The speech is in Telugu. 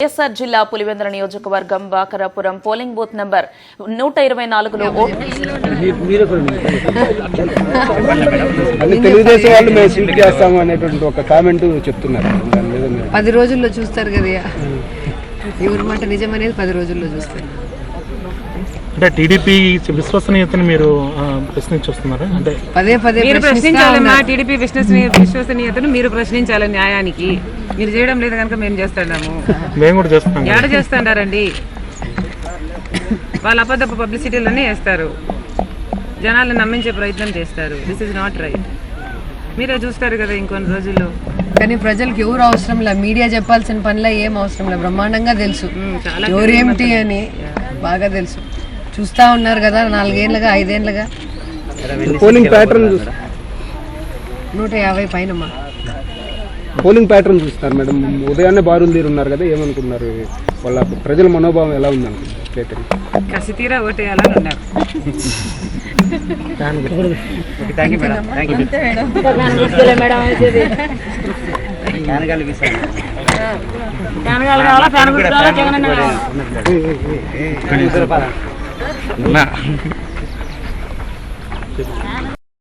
వైఎస్ఆర్ జిల్లా పులివెందుల నియోజకవర్గం Bakarapuram polling booth number 124లో Telugu Desam వాళ్ళు మేము సీట్ చేస్తాము అనేటువంటి ఒక కామెంట్ చెప్తున్నారు. 10 రోజుల్లో చూస్తారు కదా, ఎవరి మాట నిజమనేది 10 రోజుల్లో చూస్తారు. అంటే టీడీపీ విశ్వసనీయతను మీరు ప్రశ్నించొస్తున్నారు. అంటే పదే మీరు ప్రశ్నించాలన్నా టీడీపీ విశ్వసనీయతను మీరు ప్రశ్నించాలి. న్యాయానికి మీరు చేయడం లేదు కనుక మేము చేస్తున్నాము. మేము కూడా చేస్తున్నాం. ఏడ చేస్తాడారండి, వాళ్ళ అబద్ధపు పబ్లిసిటీలన్నీ వేస్తారు, జనాలను నమ్మించే ప్రయత్నం చేస్తారు. This is not right. మీరే చూస్తారు కదా ఇంకొన్ని రోజుల్లో. కానీ ప్రజలకు ఎవరు అవసరం లేదు, మీడియా చెప్పాల్సిన పనిలో ఏం అవసరం లేదు. బ్రహ్మాండంగా తెలుసు ఎవరేమిటి అని, బాగా తెలుసు. చూస్తా ఉన్నారు కదా 4 ఏళ్ళుగా 5 ఏళ్ళుగా. పోలింగ్ ప్యాటర్న్ 150 పైనమ్మా పోలింగ్ ప్యాటర్న్ చూస్తున్నారు మేడం. ఉదయాన్నే బారులు తీరున్నారు కదా, ఏమనుకున్నారు? వాళ్ళ ప్రజల మనోభావం ఎలా ఉంది అనుకుంటున్నారు? కసి తీరా ఓటేయాలని ఉన్నారు.